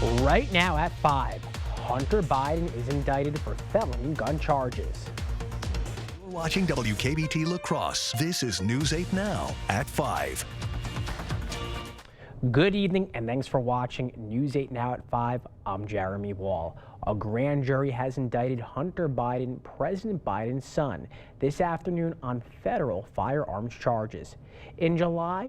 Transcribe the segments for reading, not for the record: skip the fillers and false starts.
Right now at 5, Hunter Biden is indicted for felony gun charges. You're watching WKBT La Crosse. This is News 8 Now at 5. Good evening and thanks for watching News 8 Now at 5. I'm Jeremy Wall. A grand jury has indicted Hunter Biden, President Biden's son, this afternoon on federal firearms charges. In July,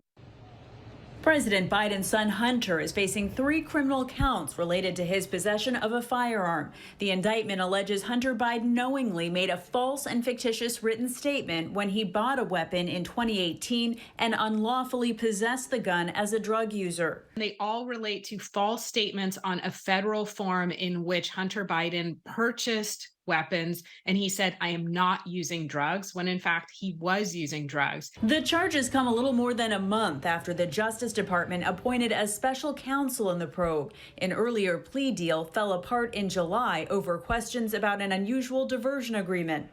President Biden's son Hunter is facing 3 criminal counts related to his possession of a firearm. The indictment alleges Hunter Biden knowingly made a false and fictitious written statement when he bought a weapon in 2018 and unlawfully possessed the gun as a drug user. They all relate to false statements on a federal form in which Hunter Biden purchased weapons, and he said, "I am not using drugs," when in fact he was using drugs. The charges come a little more than a month after the Justice Department appointed a special counsel in the probe. An earlier plea deal fell apart in July over questions about an unusual diversion agreement.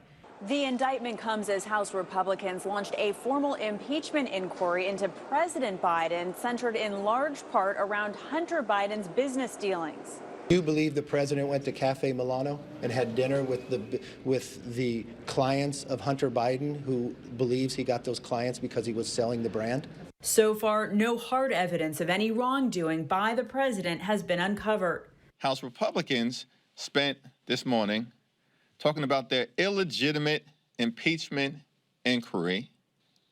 The indictment comes as House Republicans launched a formal impeachment inquiry into President Biden, centered in large part around Hunter Biden's business dealings. Do you believe the president went to Cafe Milano and had dinner with the clients of Hunter Biden, who believes he got those clients because he was selling the brand? So far, no hard evidence of any wrongdoing by the president has been uncovered. House Republicans spent this morning talking about their illegitimate impeachment inquiry,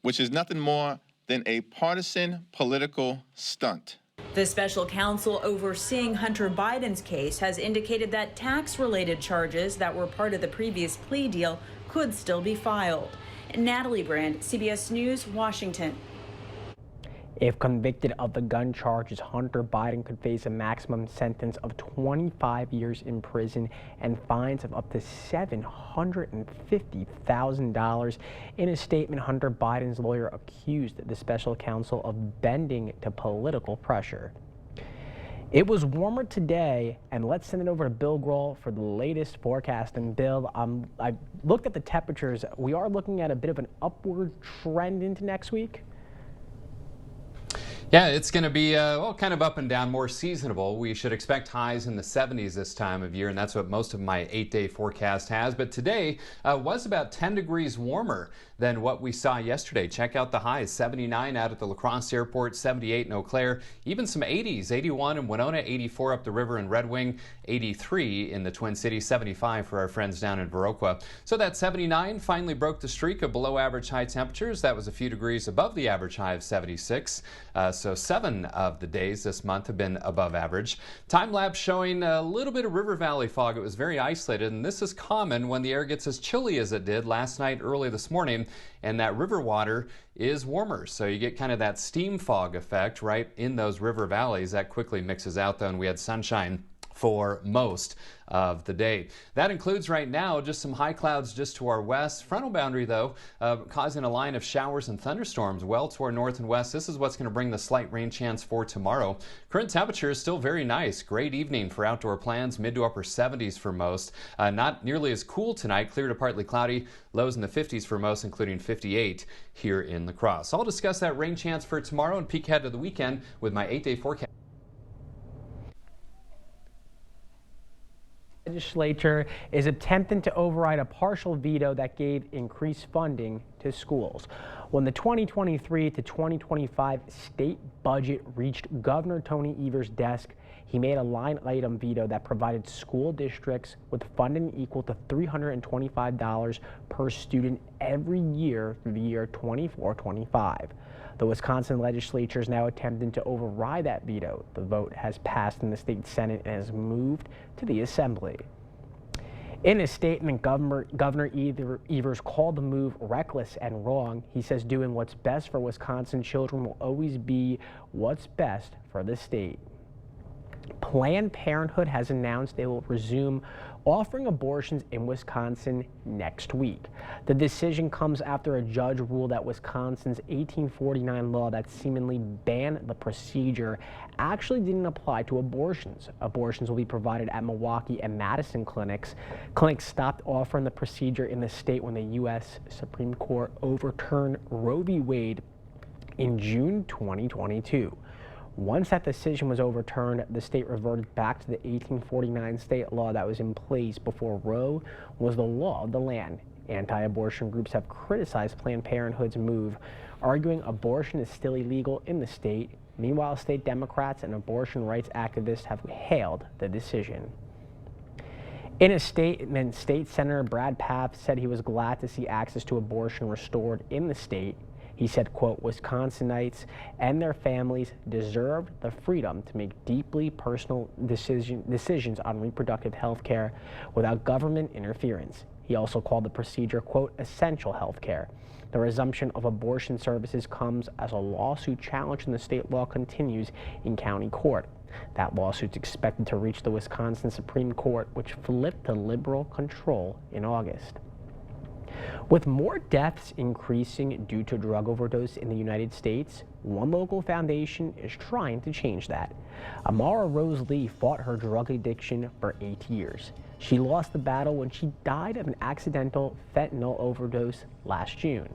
which is nothing more than a partisan political stunt. The special counsel overseeing Hunter Biden's case has indicated that tax-related charges that were part of the previous plea deal could still be filed. Natalie Brand, CBS News, Washington. if convicted of the gun charges, Hunter Biden could face a maximum sentence of 25 years in prison and fines of up to $750,000. In a statement, Hunter Biden's lawyer accused the special counsel of bending to political pressure. It was warmer today, and let's send it over to Bill Grohl for the latest forecast. And Bill, I looked at the temperatures. We are looking at a bit of an upward trend into next week. Yeah, it's going to be, well, kind of up and down, more seasonable. We should expect highs in the 70s this time of year, and that's what most of my 8-day forecast has. But today was about 10 degrees warmer than what we saw yesterday. Check out the highs: 79 out at the La Crosse Airport, 78 in Eau Claire, even some 80s, 81 in Winona, 84 up the river in Red Wing, 83 in the Twin Cities, 75 for our friends down in Viroqua. So that 79 finally broke the streak of below average high temperatures. That was a few degrees above the average high of 76. So 7 of the days this month have been above average. Time lapse showing a little bit of river valley fog. It was very isolated, and this is common when the air gets as chilly as it did last night, early this morning, and that river water is warmer. So you get kind of that steam fog effect right in those river valleys. That quickly mixes out though, and we had sunshine for most of the day. That includes right now just some high clouds just to our west. Frontal boundary though causing a line of showers and thunderstorms well to our north and west. This is what's going to bring the slight rain chance for tomorrow. Current temperature is still very nice. Great evening for outdoor plans, mid to upper 70s for most. Not nearly as cool tonight, clear to partly cloudy, lows in the 50s for most, including 58 here in La Crosse. I'll discuss that rain chance for tomorrow and peek ahead to the weekend with my 8-day forecast. Legislature is attempting to override a partial veto that gave increased funding to schools. When the 2023 to 2025 state budget reached Governor Tony Evers' desk, he made a line item veto that provided school districts with funding equal to $325 per student every year through the year 24-25. The Wisconsin legislature is now attempting to override that veto. The vote has passed in the state Senate and has moved to the Assembly. In a statement, Governor Evers called the move reckless and wrong. He says doing what's best for Wisconsin children will always be what's best for the state. Planned Parenthood has announced they will resume offering abortions in Wisconsin next week. The decision comes after a judge ruled that Wisconsin's 1849 law that seemingly banned the procedure actually didn't apply to abortions. Abortions will be provided at Milwaukee and Madison clinics. Clinics stopped offering the procedure in the state when the U.S. Supreme Court overturned Roe v. Wade in June 2022. Once that decision was overturned, the state reverted back to the 1849 state law that was in place before Roe was the law of the land. Anti-abortion groups have criticized Planned Parenthood's move, arguing abortion is still illegal in the state. Meanwhile, state Democrats and abortion rights activists have hailed the decision. In a statement, State Senator Brad Pfaff said he was glad to see access to abortion restored in the state. He said, quote, Wisconsinites and their families deserve the freedom to make deeply personal decisions on reproductive health care without government interference. He also called the procedure, quote, essential health care. The resumption of abortion services comes as a lawsuit challenging the state law continues in county court. That lawsuit's expected to reach the Wisconsin Supreme Court, which flipped to liberal control in August. With more deaths increasing due to drug overdose in the United States, one local foundation is trying to change that. Amara Rose Lee fought her drug addiction for 8 years. She lost the battle when she died of an accidental fentanyl overdose last June.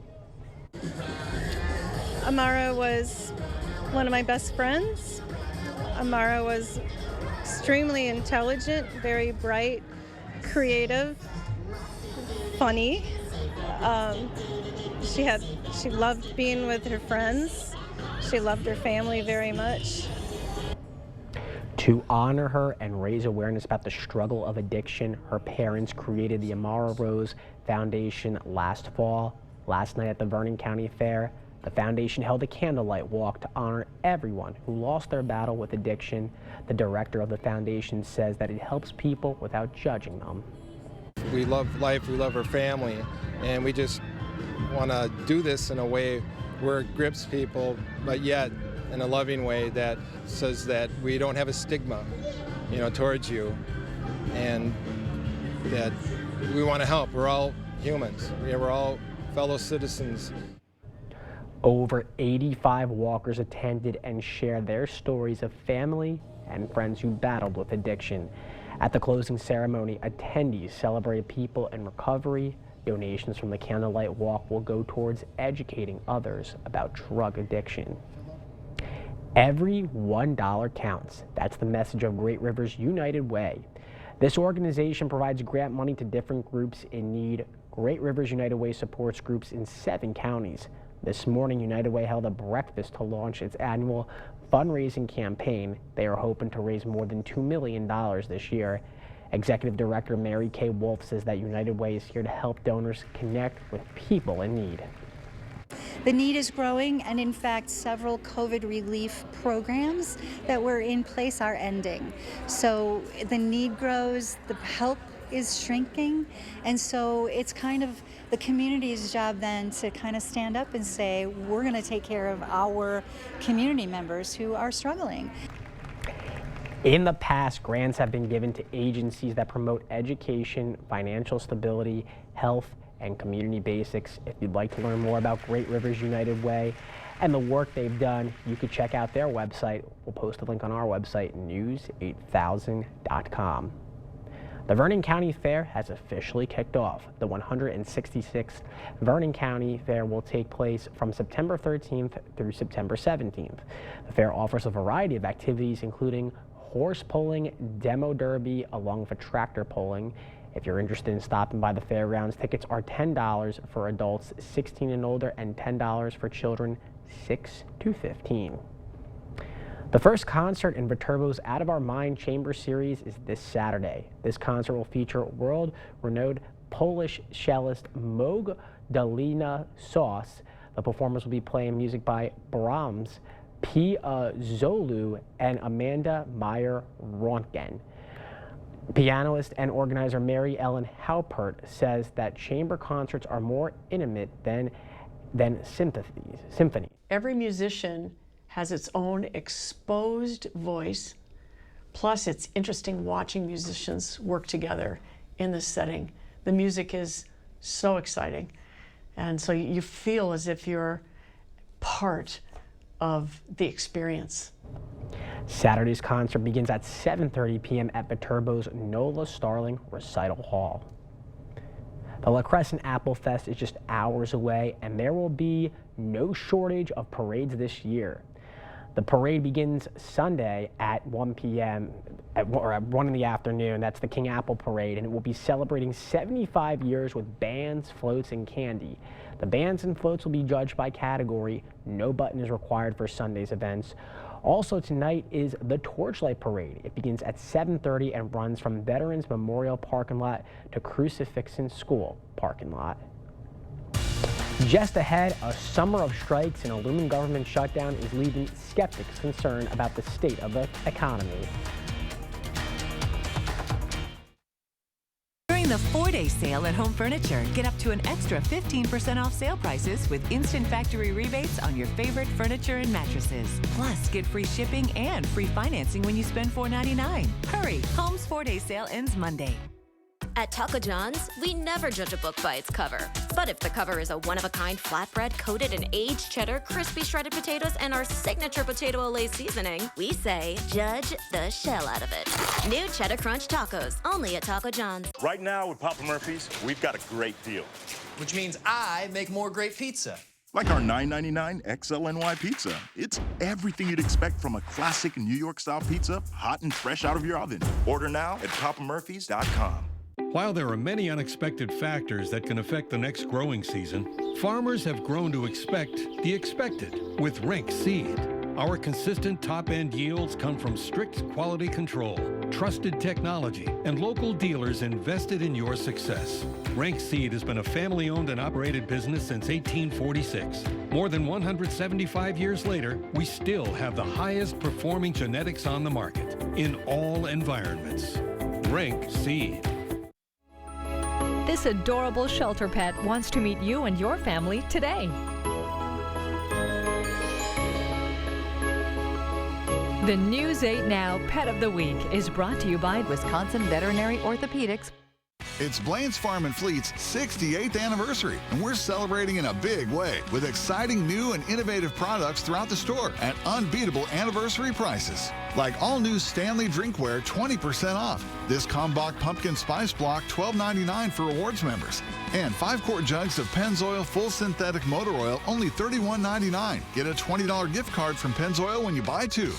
Amara was one of my best friends. Amara was extremely intelligent, very bright, creative, funny. She loved being with her friends. She loved her family very much. To honor her and raise awareness about the struggle of addiction, her parents created the Amara Rose Foundation last fall. Last night at the Vernon County Fair, the foundation held a candlelight walk to honor everyone who lost their battle with addiction. The director of the foundation says that it helps people without judging them. We love life, we love our family, and we just want to do this in a way where it grips people, but yet in a loving way that says that we don't have a stigma, towards you, and that we want to help. We're all humans. We're all fellow citizens. Over 85 walkers attended and shared their stories of family and friends who battled with addiction. At the closing ceremony, attendees celebrated people in recovery. Donations from the candlelight walk will go towards educating others about drug addiction. Every $1 counts. That's the message of Great Rivers United Way. This organization provides grant money to different groups in need. Great Rivers United Way supports groups in 7 counties. This morning, United Way held a breakfast to launch its annual fundraising campaign. They are hoping to raise more than $2 million this year. Executive Director Mary Kay Wolf says that United Way is here to help donors connect with people in need. The need is growing, and in fact, several COVID relief programs that were in place are ending. So the need grows, the help is shrinking, and so it's kind of the community's job then to kind of stand up and say, we're going to take care of our community members who are struggling. In the past, grants have been given to agencies that promote education, financial stability, health, and community basics. If you'd like to learn more about Great Rivers United Way and the work they've done, you could check out their website. We'll post a link on our website, news8000.com. The Vernon County Fair has officially kicked off. The 166th Vernon County Fair will take place from September 13th through September 17th. The fair offers a variety of activities, including horse pulling, demo derby, along with tractor pulling. If you're interested in stopping by the fairgrounds, tickets are $10 for adults 16 and older and $10 for children 6 to 15. The first concert in Viterbo's Out of Our Mind Chamber Series is this Saturday. This concert will feature world-renowned Polish cellist Magdalena Sauce. The performers will be playing music by Brahms, Piazzolla, and Amanda Meyer-Röntgen. Pianist and organizer Mary Ellen Halpert says that chamber concerts are more intimate than symphonies. Every musician has its own exposed voice, plus it's interesting watching musicians work together in this setting. The music is so exciting, and so you feel as if you're part of the experience. Saturday's concert begins at 7:30 p.m. at Viterbo's Nola Starling Recital Hall. The La Crescent Apple Fest is just hours away, and there will be no shortage of parades this year. The parade begins Sunday at 1 p.m. or at 1 in the afternoon. That's the King Apple Parade, and it will be celebrating 75 years with bands, floats, and candy. The bands and floats will be judged by category. No button is required for Sunday's events. Also tonight is the Torchlight Parade. It begins at 7:30 and runs from Veterans Memorial Parking Lot to Crucifixon School Parking Lot. Just ahead, a summer of strikes and a looming government shutdown is leaving skeptics concerned about the state of the economy. During the 4-day sale at Home Furniture, get up to an extra 15% off sale prices with instant factory rebates on your favorite furniture and mattresses. Plus, get free shipping and free financing when you spend $4.99. Hurry! Home's 4-day sale ends Monday. At Taco John's, we never judge a book by its cover. But if the cover is a one-of-a-kind flatbread coated in aged cheddar, crispy shredded potatoes, and our signature potato Olay seasoning, we say, judge the shell out of it. New Cheddar Crunch Tacos, only at Taco John's. Right now with Papa Murphy's, we've got a great deal. Which means I make more great pizza. Like our $9.99 XLNY pizza. It's everything you'd expect from a classic New York-style pizza, hot and fresh out of your oven. Order now at papamurphys.com. While there are many unexpected factors that can affect the next growing season, farmers have grown to expect the expected with Rinck Seed. Our consistent top-end yields come from strict quality control, trusted technology, and local dealers invested in your success. Rinck Seed has been a family-owned and operated business since 1846. More than 175 years later, we still have the highest performing genetics on the market in all environments. Rinck Seed. This adorable shelter pet wants to meet you and your family today. The News 8 Now Pet of the Week is brought to you by Wisconsin Veterinary Orthopedics. It's Blaine's Farm and Fleet's 68th anniversary, and we're celebrating in a big way with exciting new and innovative products throughout the store at unbeatable anniversary prices. Like all new Stanley drinkware, 20% off. This Kalmbach Pumpkin Spice Block, $12.99 for rewards members. And 5-quart jugs of Pennzoil Full Synthetic Motor Oil, only $31.99. Get a $20 gift card from Pennzoil when you buy 2.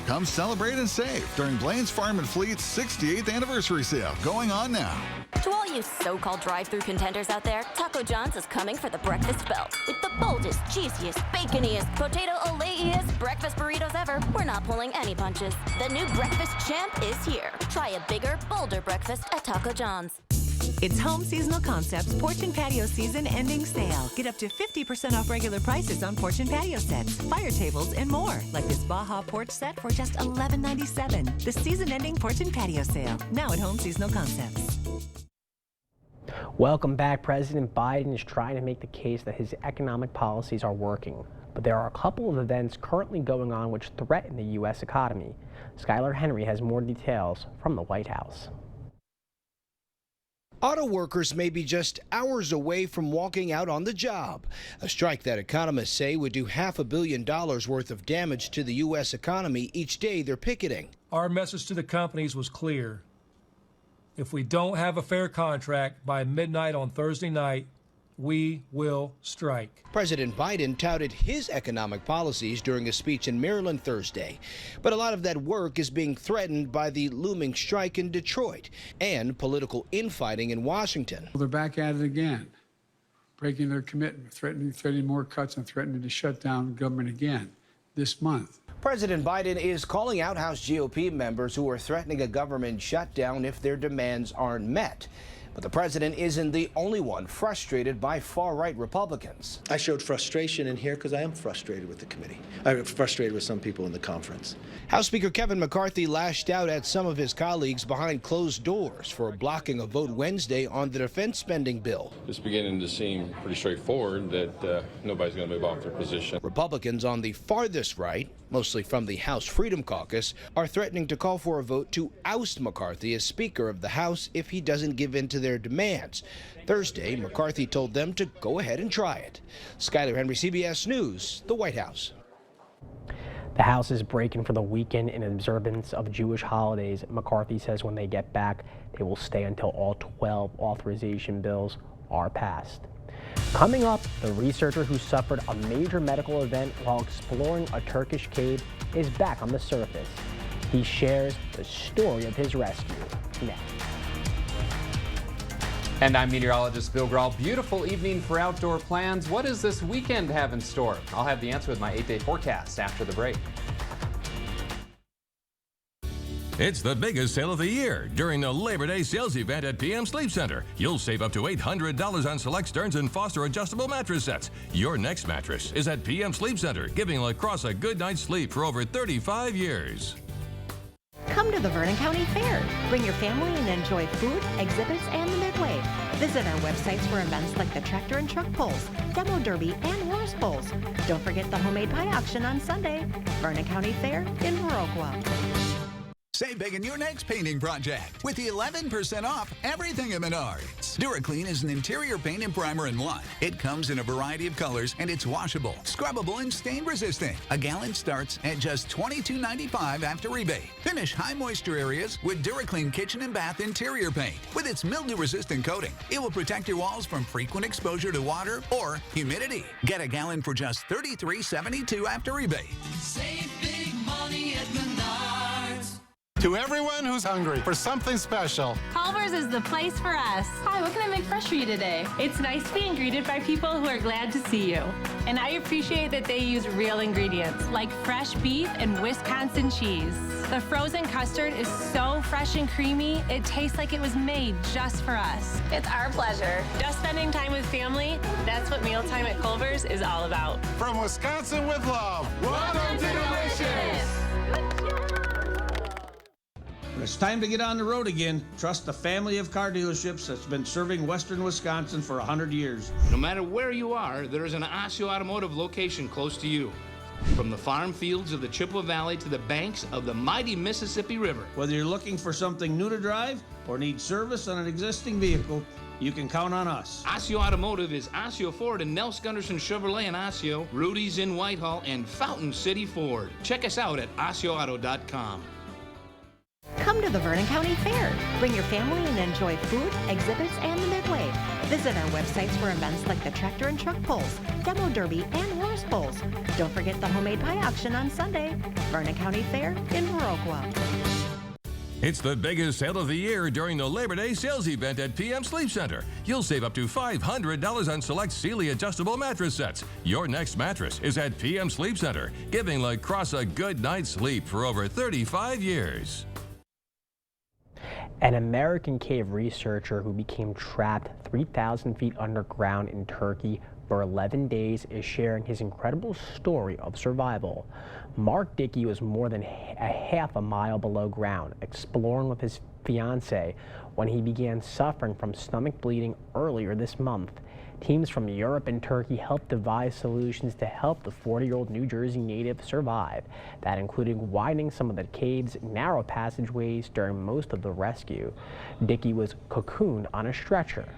Come celebrate and save during Blaine's Farm and Fleet's 68th anniversary sale going on now. To all you so-called drive-through contenders out there, Taco John's is coming for the breakfast belt. With the boldest, cheesiest, baconiest, potato Olay-iest breakfast burritos ever, we're not pulling any punches. The new breakfast champ is here. Try a bigger, bolder breakfast at Taco John's. It's Home Seasonal Concepts Porch and Patio Season Ending Sale. Get up to 50% off regular prices on porch and patio sets, fire tables, and more. Like this Baja porch set for just $11.97. The season-ending porch and patio sale. Now at Home Seasonal Concepts. Welcome back. President Biden is trying to make the case that his economic policies are working. But there are a couple of events currently going on which threaten the U.S. economy. Skylar Henry has more details from the White House. Auto workers may be just hours away from walking out on the job. A strike that economists say would do $500 million worth of damage to the U.S. economy each day they're picketing. Our message to the companies was clear. If we don't have a fair contract by midnight on Thursday night, we will strike. President Biden touted his economic policies during a speech in Maryland Thursday. But a lot of that work is being threatened by the looming strike in Detroit and political infighting in Washington. They're back at it again, breaking their commitment, threatening more cuts and threatening to shut down government again this month. President Biden is calling out House GOP members who are threatening a government shutdown if their demands aren't met. But the president isn't the only one frustrated by far-right Republicans. I showed frustration in here because I am frustrated with the committee. I'm frustrated with some people in the conference. House Speaker Kevin McCarthy lashed out at some of his colleagues behind closed doors for blocking a vote Wednesday on the defense spending bill. It's beginning to seem pretty straightforward that nobody's going to move off their position. Republicans on the farthest right, mostly from the House Freedom Caucus, are threatening to call for a vote to oust McCarthy as Speaker of the House if he doesn't give in to their demands. Thursday, McCarthy told them to go ahead and try it. Skylar Henry, CBS News, the White House. The House is breaking for the weekend in observance of Jewish holidays. McCarthy says when they get back, they will stay until all 12 authorization bills are passed. Coming up, the researcher who suffered a major medical event while exploring a Turkish cave is back on the surface. He shares the story of his rescue next. And I'm meteorologist Bill Grahl. Beautiful evening for outdoor plans. What does this weekend have in store? I'll have the answer with my 8-day forecast after the break. It's the biggest sale of the year during the Labor Day sales event at PM Sleep Center. You'll save up to $800 on select Stearns & Foster adjustable mattress sets. Your next mattress is at PM Sleep Center, giving La Crosse a good night's sleep for over 35 years. Come to the Vernon County Fair. Bring your family and enjoy food, exhibits, and the Midway. Visit our websites for events like the tractor and truck pulls, demo derby, and horse pulls. Don't forget the homemade pie auction on Sunday. Vernon County Fair in Viroqua. Save big in your next painting project with the 11% off everything at Menards. DuraClean is an interior paint and primer in one. It comes in a variety of colors and it's washable, scrubbable, and stain resistant. A gallon starts at just $22.95 after rebate. Finish high moisture areas with DuraClean kitchen and bath interior paint. With its mildew resistant coating, it will protect your walls from frequent exposure to water or humidity. Get a gallon for just $33.72 after rebate. Save big money at Menards. To everyone who's hungry for something special, Culver's is the place for us. Hi, what can I make fresh for you today? It's nice being greeted by people who are glad to see you. And I appreciate that they use real ingredients, like fresh beef and Wisconsin cheese. The frozen custard is so fresh and creamy, it tastes like it was made just for us. It's our pleasure. Just spending time with family, that's what mealtime at Culver's is all about. From Wisconsin with love, welcome to Delicious! When it's time to get on the road again, trust the family of car dealerships that's been serving Western Wisconsin for 100 years. No matter where you are, there is an Osseo Automotive location close to you. From the farm fields of the Chippewa Valley to the banks of the mighty Mississippi River. Whether you're looking for something new to drive or need service on an existing vehicle, you can count on us. Osseo Automotive is Osseo Ford and Nels Gunderson Chevrolet in Osseo, Rudy's in Whitehall, and Fountain City Ford. Check us out at OsseoAuto.com. Come to the Vernon County Fair. Bring your family and enjoy food, exhibits, and the Midway. Visit our websites for events like the tractor and truck pulls, demo derby, and horse pulls. Don't forget the homemade pie auction on Sunday. Vernon County Fair in Viroqua. It's the biggest sale of the year during the Labor Day sales event at PM Sleep Center. You'll save up to $500 on select Sealy adjustable mattress sets. Your next mattress is at PM Sleep Center, giving La Crosse a good night's sleep for over 35 years. An American cave researcher who became trapped 3,000 feet underground in Turkey for 11 days is sharing his incredible story of survival. Mark Dickey was more than a half a mile below ground, exploring with his fiancée when he began suffering from stomach bleeding earlier this month. Teams from Europe and Turkey helped devise solutions to help the 40-year-old New Jersey native survive. That included widening some of the cave's narrow passageways during most of the rescue. Dickey was cocooned on a stretcher,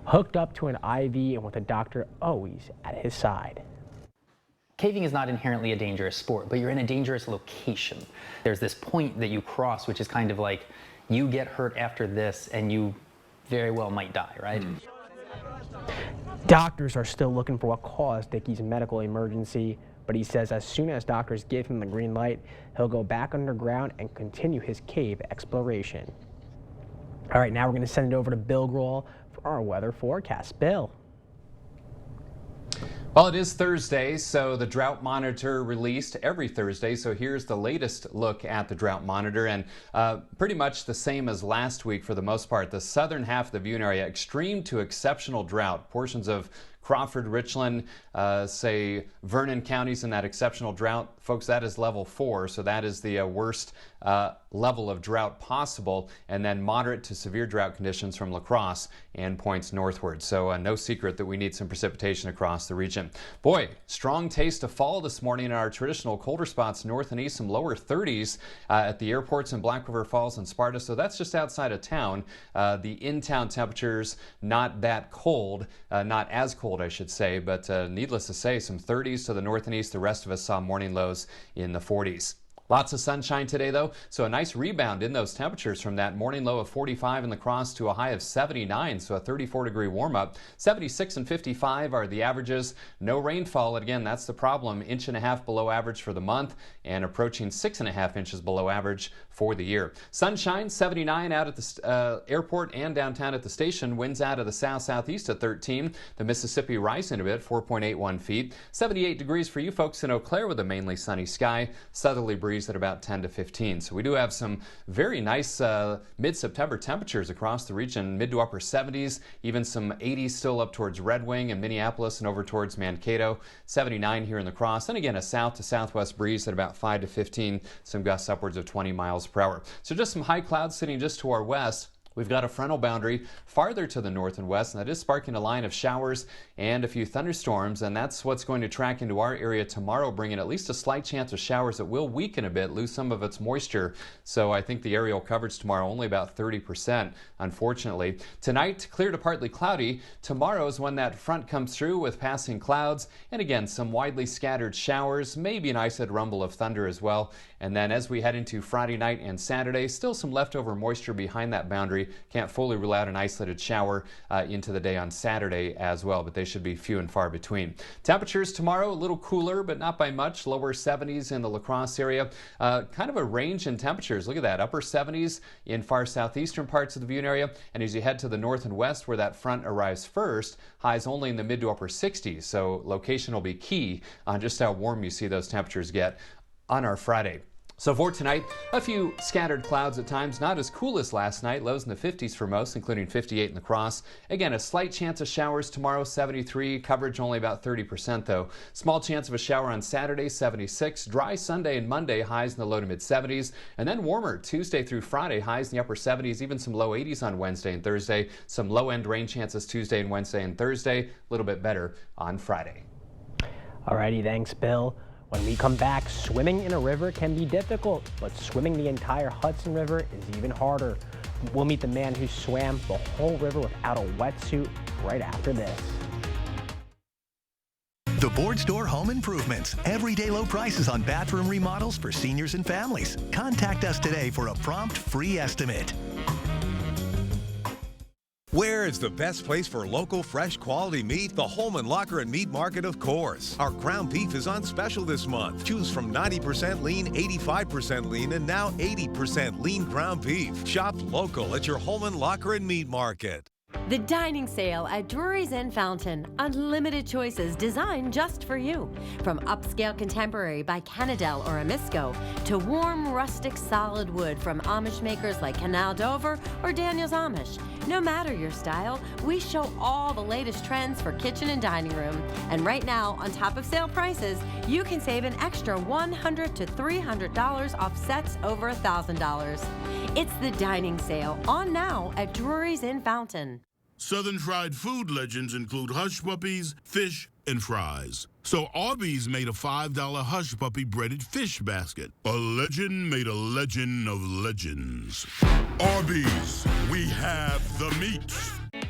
hooked up to an IV and with a doctor always at his side. Caving is not inherently a dangerous sport, but you're in a dangerous location. There's this point that you cross, which is kind of like you get hurt after this and you very well might die, right? Doctors are still looking for what caused Dickey's medical emergency, but he says as soon as doctors give him the green light, he'll go back underground and continue his cave exploration. All right, now we're going to send it over to Bill Grahl for our weather forecast. Bill. Well, it is Thursday, so the drought monitor released every Thursday. So here's the latest look at the drought monitor, and pretty much the same as last week for the most part. The southern half of the viewing area, extreme to exceptional drought. Portions of Crawford, Richland, say Vernon counties in that exceptional drought. Folks, that is level 4, so that is the worst level of drought possible, and then moderate to severe drought conditions from La Crosse and points northward. So no secret that we need some precipitation across the region. Boy, strong taste of fall this morning in our traditional colder spots north and east, some lower 30s at the airports in Black River Falls and Sparta, so that's just outside of town. The in-town temperatures not that cold, not as cold I should say, but needless to say, some 30s to the north and east. The rest of us saw morning lows in the 40s. Lots of sunshine today, though, so a nice rebound in those temperatures from that morning low of 45 in La Crosse to a high of 79, so a 34-degree warm-up. 76 and 55 are the averages. No rainfall, and again, that's the problem. 1.5 inches below average for the month and approaching 6.5 inches below average for the year. Sunshine, 79 out at the airport and downtown at the station. Winds out of the south-southeast at 13. The Mississippi rising a bit, 4.81 feet. 78 degrees for you folks in Eau Claire with a mainly sunny sky. Southerly breeze at about 10 to 15. So we do have some very nice mid-September temperatures across the region, mid to upper 70s, even some 80s still up towards Red Wing and Minneapolis and over towards Mankato. 79 here in La Crosse, and again a south to southwest breeze at about 5 to 15, some gusts upwards of 20 miles per hour. So just some high clouds sitting just to our west. We've got a frontal boundary farther to the north and west, and that is sparking a line of showers and a few thunderstorms, and that's what's going to track into our area tomorrow, bringing at least a slight chance of showers that will weaken a bit, lose some of its moisture. So I think the aerial coverage tomorrow only about 30%, unfortunately. Tonight, clear to partly cloudy. Tomorrow is when that front comes through with passing clouds, and again, some widely scattered showers, maybe an isolated rumble of thunder as well. And then as we head into Friday night and Saturday, still some leftover moisture behind that boundary. Can't fully rule out an isolated shower into the day on Saturday as well, but they should be few and far between. Temperatures tomorrow a little cooler, but not by much. Lower 70s in the La Crosse area. Kind of a range in temperatures. Look at that, upper 70s in far southeastern parts of the viewing area. And as you head to the north and west where that front arrives first, highs only in the mid to upper 60s. So location will be key on just how warm you see those temperatures get on our Friday. So for tonight, a few scattered clouds at times, not as cool as last night. Lows in the 50s for most, including 58 in La Crosse. Again, a slight chance of showers tomorrow, 73. Coverage only about 30% though. Small chance of a shower on Saturday, 76. Dry Sunday and Monday, highs in the low to mid 70s. And then warmer Tuesday through Friday, highs in the upper 70s, even some low 80s on Wednesday and Thursday. Some low end rain chances Tuesday and Wednesday and Thursday. A little bit better on Friday. Alrighty, thanks, Bill. When we come back, swimming in a river can be difficult, but swimming the entire Hudson River is even harder. We'll meet the man who swam the whole river without a wetsuit right after this. The Board Store Home Improvements. Everyday low prices on bathroom remodels for seniors and families. Contact us today for a prompt free estimate. Where is the best place for local, fresh, quality meat? The Holman Locker and Meat Market, of course. Our ground beef is on special this month. Choose from 90% lean, 85% lean, and now 80% lean ground beef. Shop local at your Holman Locker and Meat Market. The dining sale at Drury's Inn Fountain. Unlimited choices designed just for you. From upscale contemporary by Canadel or Amisco to warm rustic solid wood from Amish makers like Canal Dover or Daniel's Amish. No matter your style, we show all the latest trends for kitchen and dining room. And right now, on top of sale prices, you can save an extra $100 to $300 off sets over $1,000. It's the dining sale on now at Drury's Inn Fountain. Southern fried food legends include Hush Puppies, fish, and fries. So Arby's made a $5 Hush Puppy breaded fish basket. A legend made a legend of legends. Arby's, we have the meat.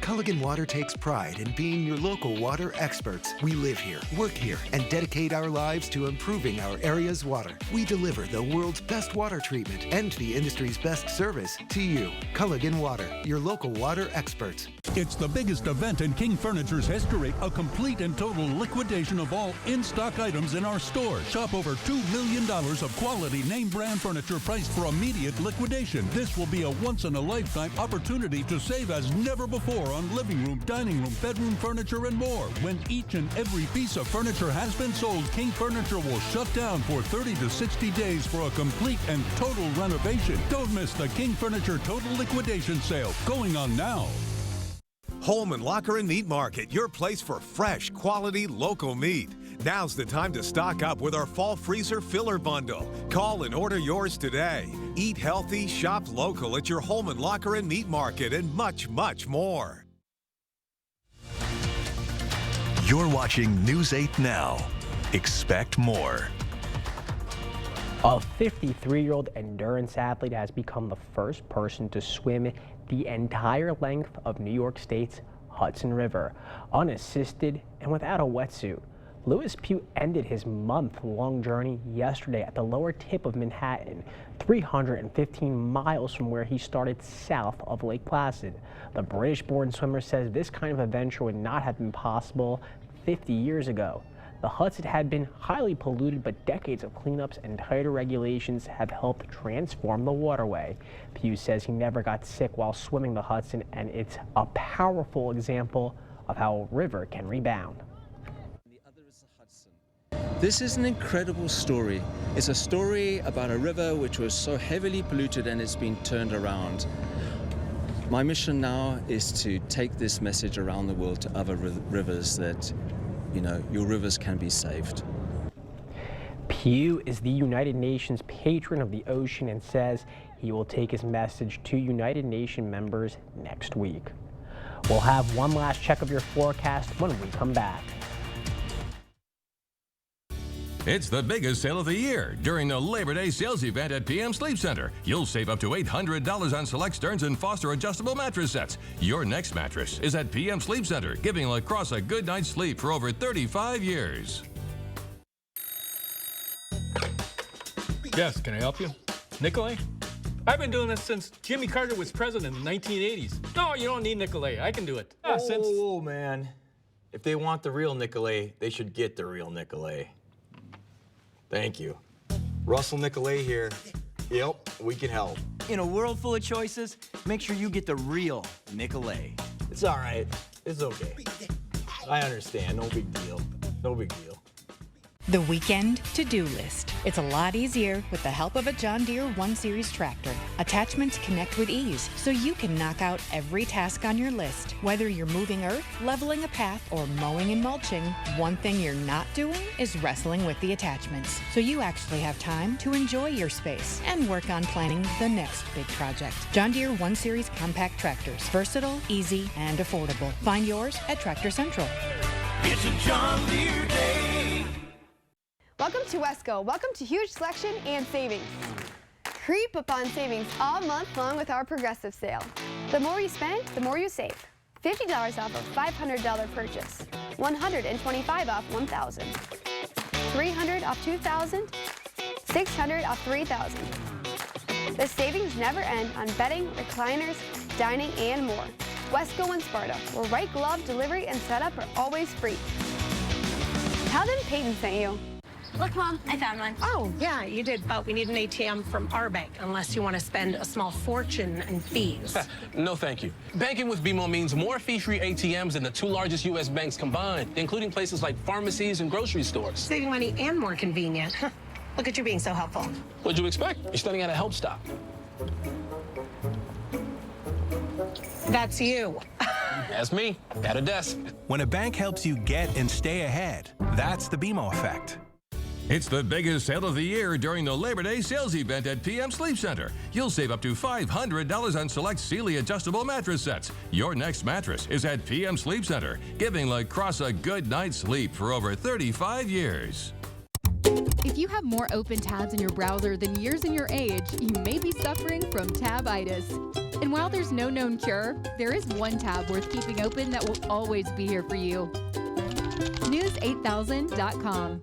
Culligan Water takes pride in being your local water experts. We live here, work here, and dedicate our lives to improving our area's water. We deliver the world's best water treatment and the industry's best service to you. Culligan Water, your local water experts. It's the biggest event in King Furniture's history, a complete and total liquidation of all in-stock items in our stores. Shop over $2 million of quality name brand furniture priced for immediate liquidation. This will be a once-in-a-lifetime opportunity to save as never before on living room, dining room, bedroom furniture, and more. When each and every piece of furniture has been sold, King Furniture will shut down for 30 to 60 days for a complete and total renovation. Don't miss the King Furniture Total Liquidation Sale going on now. Holman Locker and Meat Market, your place for fresh, quality, local meat. Now's the time to stock up with our Fall Freezer Filler Bundle. Call and order yours today. Eat healthy, shop local at your Holman Locker and Meat Market, and much, much more. You're watching News 8 Now. Expect more. A 53-year-old endurance athlete has become the first person to swim the entire length of New York State's Hudson River, unassisted and without a wetsuit. Lewis Pugh ended his month-long journey yesterday at the lower tip of Manhattan, 315 miles from where he started south of Lake Placid. The British-born swimmer says this kind of adventure would not have been possible 50 years ago. The Hudson had been highly polluted, but decades of cleanups and tighter regulations have helped transform the waterway. Pugh says he never got sick while swimming the Hudson, and it's a powerful example of how a river can rebound. This is an incredible story. It's a story about a river which was so heavily polluted and it's been turned around. My mission now is to take this message around the world to other rivers that, you know, your rivers can be saved. Pugh is the United Nations patron of the ocean and says he will take his message to United Nations members next week. We'll have one last check of your forecast when we come back. It's the biggest sale of the year during the Labor Day sales event at PM Sleep Center. You'll save up to $800 on select Stearns & Foster adjustable mattress sets. Your next mattress is at PM Sleep Center, giving La Crosse a good night's sleep for over 35 years. Yes, can I help you? Nicolay? I've been doing this since Jimmy Carter was president in the 1980s. No, you don't need Nicolay. I can do it. Oh, man. If they want the real Nicolay, they should get the real Nicolay. Thank you. Russell Nicolay here. Yep, we can help. In a world full of choices, make sure you get the real Nicolay. It's all right. It's okay. I understand. No big deal. No big deal. The weekend to-do list. It's a lot easier with the help of a John Deere 1 Series tractor. Attachments connect with ease, so you can knock out every task on your list. Whether you're moving earth, leveling a path, or mowing and mulching, one thing you're not doing is wrestling with the attachments. So you actually have time to enjoy your space and work on planning the next big project. John Deere 1 Series compact tractors. Versatile, easy, and affordable. Find yours at Tractor Central. It's a John Deere day. Welcome to Wesco. Welcome to huge selection and savings. Creep up on savings all month long with our Progressive sale. The more you spend, the more you save. $50 off a $500 purchase. $125 off $1,000. $300 off $2,000. $600 off $3,000. The savings never end on bedding, recliners, dining, and more. Wesco and Sparta, where right glove delivery and setup are always free. Tell them Peyton sent you. Look, Mom, I found one. Oh, yeah, you did, but we need an ATM from our bank, unless you want to spend a small fortune in fees. No, thank you. Banking with BMO means more fee-free ATMs than the 2 largest U.S. banks combined, including places like pharmacies and grocery stores. Saving money and more convenient. Look at you being so helpful. What'd you expect? You're studying at a help stop. That's you. That's me, at a desk. When a bank helps you get and stay ahead, that's the BMO effect. It's the biggest sale of the year during the Labor Day sales event at PM Sleep Center. You'll save up to $500 on select Sealy adjustable mattress sets. Your next mattress is at PM Sleep Center, giving La Crosse a good night's sleep for over 35 years. If you have more open tabs in your browser than years in your age, you may be suffering from tabitis. And while there's no known cure, there is one tab worth keeping open that will always be here for you. News8000.com.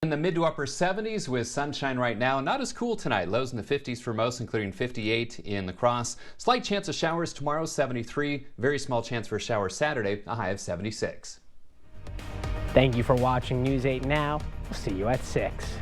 In the mid to upper 70s with sunshine right now. Not as cool tonight. Lows in the 50s for most, including 58 in La Crosse. Slight chance of showers tomorrow, 73. Very small chance for a shower Saturday, a high of 76. Thank you for watching News 8 Now. We'll see you at 6.